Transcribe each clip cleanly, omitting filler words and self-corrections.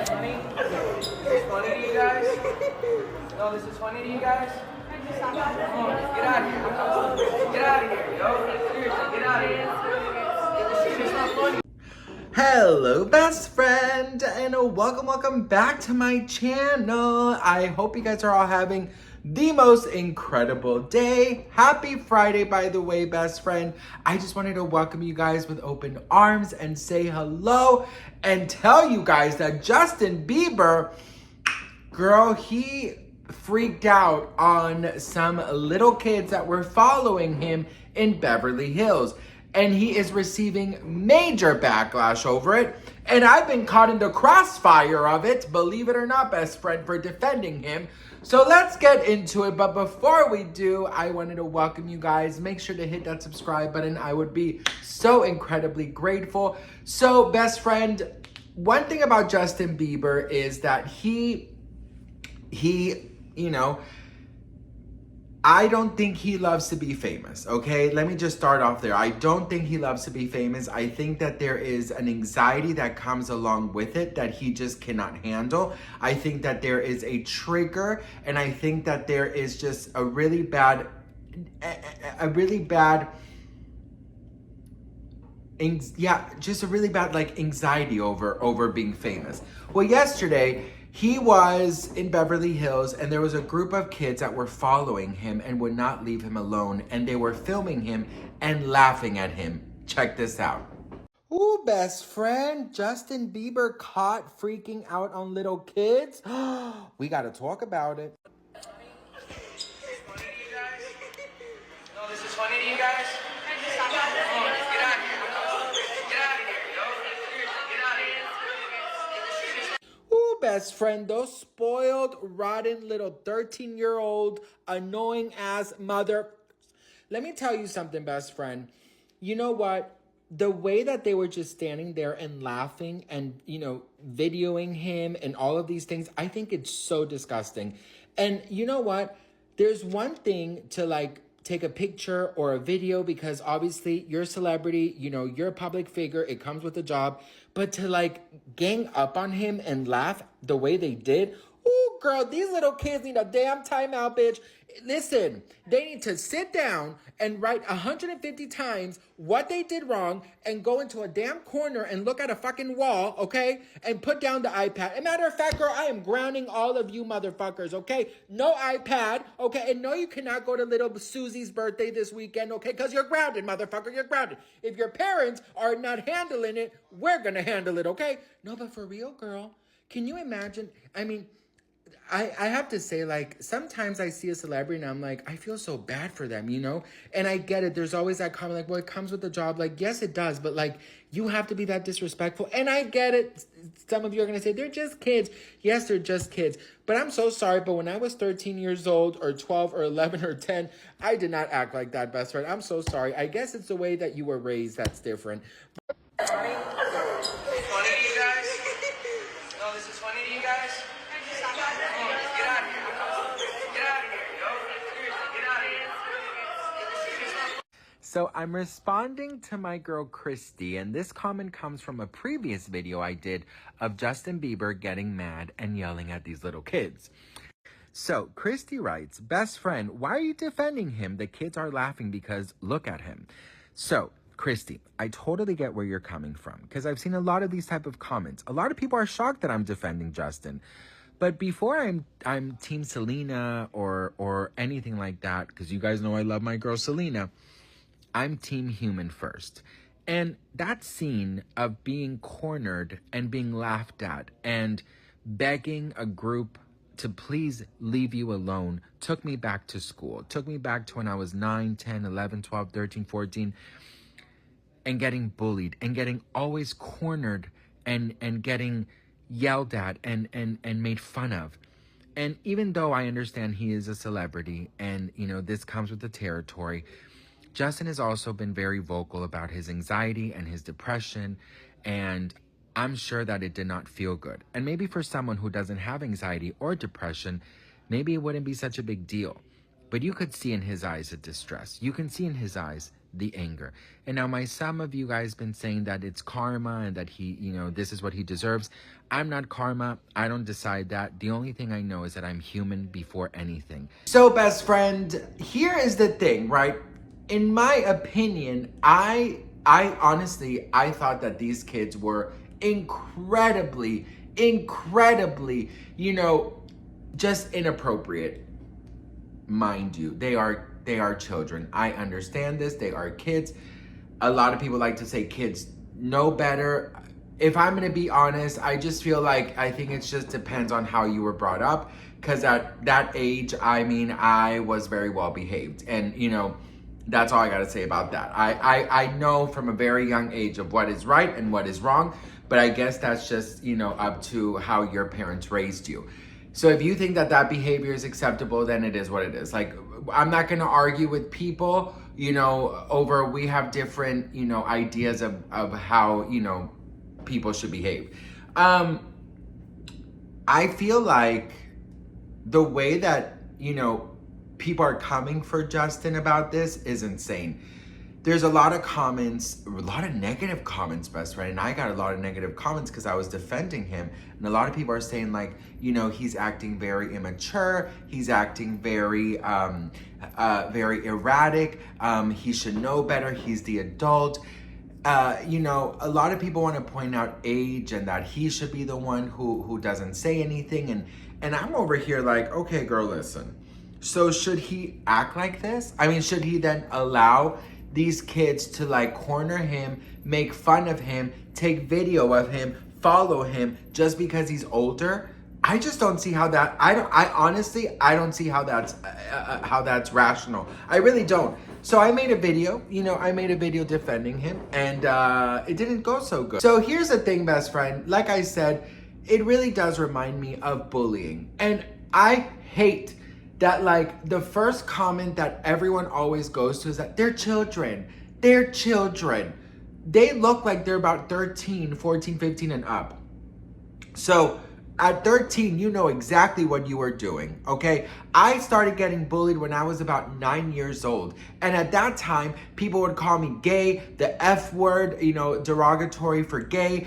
Funny? This is funny to you guys? No, this is funny to you guys? Come on, get out of here. Get out of here, yo. Seriously, get out of here. This shit is not funny. Hello best friend, and welcome back to my channel. I hope you guys are all having the most incredible day. Happy Friday, by the way, best friend. I just wanted to welcome you guys with open arms and say hello and tell you guys that Justin Bieber, girl, he freaked out on some little kids that were following him in Beverly Hills. And he is receiving major backlash over it. And I've been caught in the crossfire of it, believe it or not, best friend, for defending him. So let's get into it. But before we do, I wanted to welcome you guys. Make sure to hit that subscribe button. I would be so incredibly grateful. So best friend, one thing about Justin Bieber is that he, you know, I don't think he loves to be famous, okay? Let me just start off there. I don't think he loves to be famous. I think that there is an anxiety that comes along with it that he just cannot handle. I think that there is a trigger, and I think that there is just a really bad like anxiety over being famous. Well, yesterday, he was in Beverly Hills and there was a group of kids that were following him and would not leave him alone, and they were filming him and laughing at him. Check this out. Ooh, best friend, Justin Bieber caught freaking out on little kids. We gotta talk about it. This is funny to you guys? No, this is funny to you guys? Come on, get out of here. Get out of here, yo. Seriously, get out of here. This shit is Ooh, best friend, those spoiled, rotten little 13-year-old annoying ass mother. Let me tell you something, best friend. You know what? The way that they were just standing there and laughing and, you know, videoing him and all of these things, I think it's so disgusting. And you know what? There's one thing to like take a picture or a video because obviously you're a celebrity, you know, you're a public figure, it comes with a job, but to like gang up on him and laugh the way they did, ooh, girl, these little kids need a damn timeout, bitch. Listen, they need to sit down and write 150 times what they did wrong and go into a damn corner and look at a fucking wall, okay? And put down the iPad. As a matter of fact, girl, I am grounding all of you motherfuckers, okay? No iPad, okay? And no, you cannot go to little Susie's birthday this weekend, okay? Because you're grounded, motherfucker, you're grounded. If your parents are not handling it, we're gonna handle it, okay? No, but for real, girl, can you imagine? I mean, I have to say, like, sometimes I see a celebrity and I'm like, I feel so bad for them, you know? And I get it. There's always that comment like, well, it comes with the job. Like, yes, it does. But, like, you have to be that disrespectful. And I get it. Some of you are going to say, they're just kids. Yes, they're just kids. But I'm so sorry. But when I was 13 years old or 12 or 11 or 10, I did not act like that, best friend. I'm so sorry. I guess it's the way that you were raised that's different. funny. This is funny to you guys? No, this is funny to you guys? Come on, get out of here. Get out of here, yo. Seriously, get out of here. This shit is not funny. So I'm responding to my girl Christy, and this comment comes from a previous video I did of Justin Bieber getting mad and yelling at these little kids. So Christy writes, best friend, why are you defending him? The kids are laughing because look at him. So Christy, I totally get where you're coming from because I've seen a lot of these type of comments. A lot of people are shocked that I'm defending Justin. But before I'm Team Selena or anything like that, because you guys know I love my girl Selena, I'm Team Human first. And that scene of being cornered and being laughed at and begging a group to please leave you alone took me back to school. Took me back to when I was 9, 10, 11, 12, 13, 14, and getting bullied and getting always cornered and getting yelled at and made fun of. And even though I understand he is a celebrity and, you know, this comes with the territory, Justin has also been very vocal about his anxiety and his depression, and I'm sure that it did not feel good. And maybe for someone who doesn't have anxiety or depression, maybe it wouldn't be such a big deal. But you could see in his eyes a distress. You can see in his eyes the anger. And now some of you guys been saying that it's karma and that he, this is what he deserves. I'm not karma. I don't decide that. The only thing I know is that I'm human before anything. So best friend, here is the thing, right? In my opinion, I honestly, I thought that these kids were incredibly, just inappropriate. Mind you, they are children. I understand this. They are kids. A lot of people like to say kids know better. If I'm going to be honest, I just feel like I think it just depends on how you were brought up. Because at that age, I mean, I was very well behaved. And, that's all I got to say about that. I know from a very young age of what is right and what is wrong. But I guess that's just, up to how your parents raised you. So if you think that that behavior is acceptable, then it is what it is. Like, I'm not going to argue with people, over we have different, ideas of how, people should behave. I feel like the way that, people are coming for Justin about this is insane. There's a lot of comments, a lot of negative comments, best friend. And I got a lot of negative comments because I was defending him. And a lot of people are saying like, he's acting very immature. He's acting very erratic. He should know better. He's the adult. A lot of people want to point out age and that he should be the one who doesn't say anything. And I'm over here like, okay, girl, listen. So should he act like this? I mean, should he then allow these kids to like corner him, make fun of him, take video of him, follow him just because he's older? I just don't see how that, I honestly don't see how that's rational. I really don't. So I made a video, defending him and it didn't go so good. So here's the thing, best friend. Like I said, it really does remind me of bullying. And I hate that like the first comment that everyone always goes to is that they're children. They're children. They look like they're about 13, 14, 15 and up. So at 13, you know exactly what you were doing, okay? I started getting bullied when I was about 9 years old. And at that time, people would call me gay, the F word, derogatory for gay,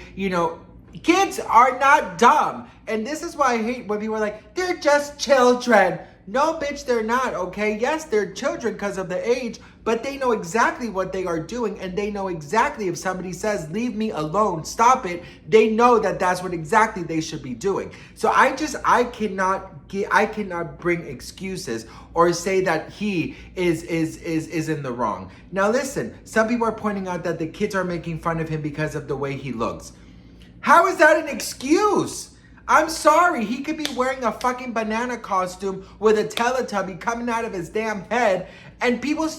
Kids are not dumb. And this is why I hate when people are like, they're just children. No, bitch, they're not, okay? Yes, they're children because of the age, but they know exactly what they are doing, and they know exactly if somebody says, leave me alone, stop it, they know that that's what exactly they should be doing. So I cannot bring excuses or say that he is in the wrong. Now listen, some people are pointing out that the kids are making fun of him because of the way he looks. How is that an excuse? I'm sorry, he could be wearing a fucking banana costume with a Teletubby coming out of his damn head and people,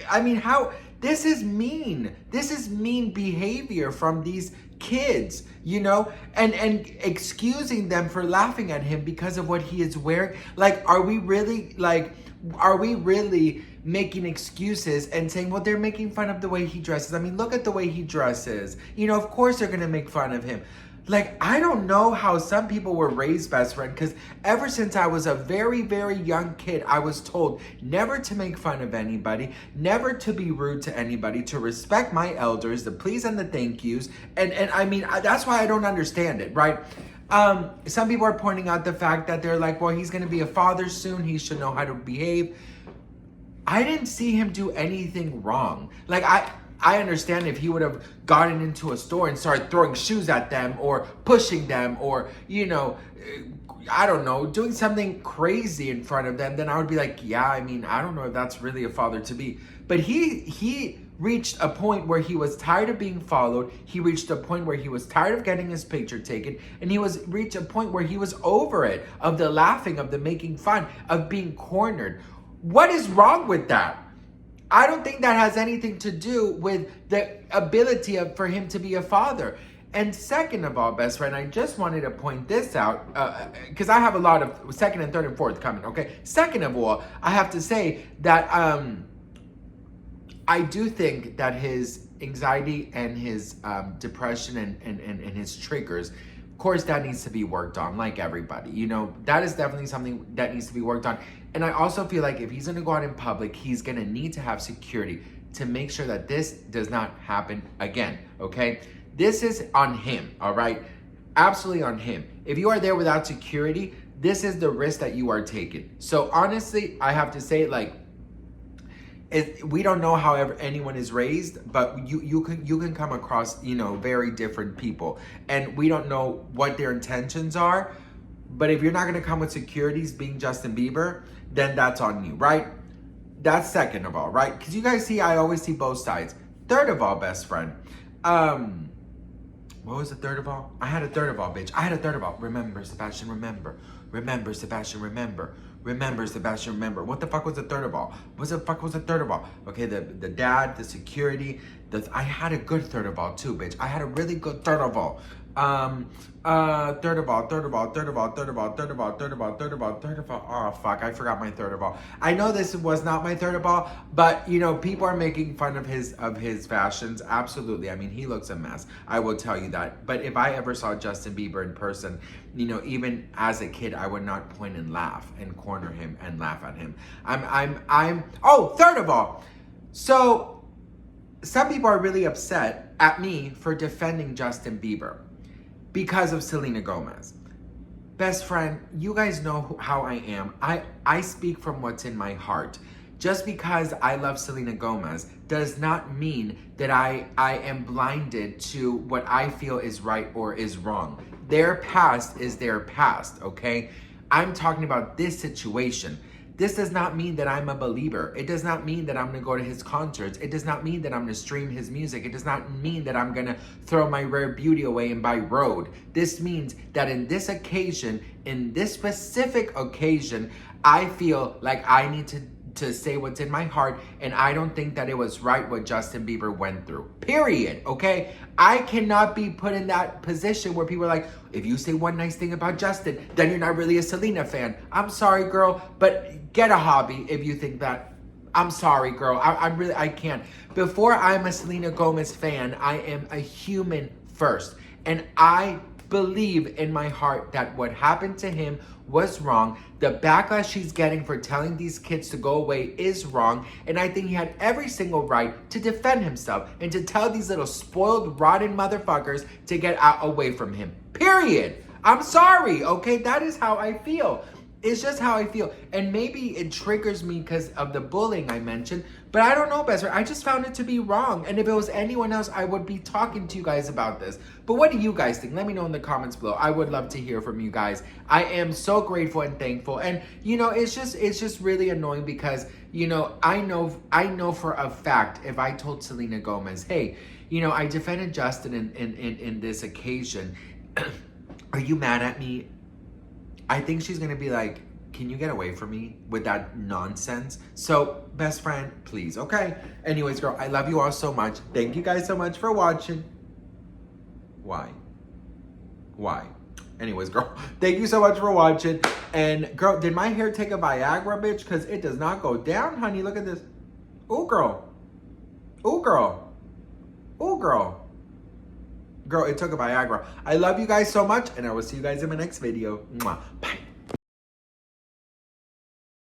how, this is mean. This is mean behavior from these kids, and excusing them for laughing at him because of what he is wearing. Like, are we really making excuses and saying, well, they're making fun of the way he dresses? I mean, look at the way he dresses. Of course they're going to make fun of him. Like, I don't know how some people were raised, best friend, because ever since I was a very, very young kid, I was told never to make fun of anybody, never to be rude to anybody, to respect my elders, the please and the thank yous. And that's why I don't understand it, right? Some people are pointing out the fact that they're like, well, he's going to be a father soon. He should know how to behave. I didn't see him do anything wrong. Like, I understand if he would have gotten into a store and started throwing shoes at them or pushing them or, I don't know, doing something crazy in front of them, then I would be like, yeah, I don't know if that's really a father to be. But he reached a point where he was tired of being followed. He reached a point where he was tired of getting his picture taken. And he reached a point where he was over it, of the laughing, of the making fun, of being cornered. What is wrong with that? I don't think that has anything to do with the ability for him to be a father. And second of all, best friend, I just wanted to point this out because I have a lot of second and third and fourth coming, okay? Second of all, I have to say that I do think that his anxiety and his depression and his triggers, of course, that needs to be worked on, like everybody. That is definitely something that needs to be worked on. And I also feel like if he's going to go out in public, he's going to need to have security. to make sure that this does not happen again, okay? This is on him, all right? Absolutely on him. If you are there without security, this is the risk that you are taking. So honestly, I have to say, like, we don't know how anyone is raised, but you can come across, you know, very different people, and we don't know what their intentions are. But if you're not gonna come with securities being Justin Bieber, then that's on you, right? That's second of all, right? Because you guys see, I always see both sides. Third of all, best friend, what was the third of all? I had a third of all, bitch. I had a third of all. Remember, Sebastian, remember. Remember, Sebastian, remember. Remember, Sebastian, remember. What the fuck was the third of all? What the fuck was the third of all? Okay, the dad, the security. I had a good third of all too, bitch. I had a really good third of all. Third of all. Oh, fuck, I forgot my third of all. I know this was not my third of all, but, you know, people are making fun of his fashions. Absolutely. I mean, he looks a mess. I will tell you that. But if I ever saw Justin Bieber in person, you know, even as a kid, I would not point and laugh and corner him and laugh at him. Oh, third of all. So some people are really upset at me for defending Justin Bieber because of Selena Gomez. Best friend, you guys know how I am. I speak from what's in my heart. Just because I love Selena Gomez does not mean that I am blinded to what I feel is right or is wrong. Their past is their past, okay? I'm talking about this situation. This does not mean that I'm a believer. It does not mean that I'm gonna go to his concerts. It does not mean that I'm gonna stream his music. It does not mean that I'm gonna throw my rare beauty away and buy Rode. This means that in this occasion, in this specific occasion, I feel like I need to say what's in my heart, and I don't think that it was right what Justin Bieber went through. Period, okay? I cannot be put in that position where people are like, if you say one nice thing about Justin, then you're not really a Selena fan. I'm sorry, girl, but get a hobby if you think that. I'm sorry, girl. I can't. Before I'm a Selena Gomez fan, I am a human first. And I believe in my heart that what happened to him was wrong. The backlash she's getting for telling these kids to go away is wrong. And I think he had every single right to defend himself and to tell these little spoiled, rotten motherfuckers to get out away from him. Period. I'm sorry, okay? That is how I feel. It's just how I feel. And maybe it triggers me because of the bullying I mentioned, but I don't know, best friend. I just found it to be wrong. And if it was anyone else, I would be talking to you guys about this. But what do you guys think? Let me know in the comments below. I would love to hear from you guys. I am so grateful and thankful. And you know, it's just really annoying because, you know, I know for a fact if I told Selena Gomez, hey, you know, I defended Justin in this occasion. Are you mad at me? I think she's gonna be like, can you get away from me with that nonsense? So, best friend, please, okay? Anyways, girl, I love you all so much. Thank you guys so much for watching. Why? Anyways, girl, thank you so much for watching. And, girl, did my hair take a Viagra, bitch? Because it does not go down, honey. Look at this. Ooh, girl. Ooh, girl. Ooh, girl. Girl, it took a Viagra. I love you guys so much, and I will see you guys in my next video. Mwah. Bye.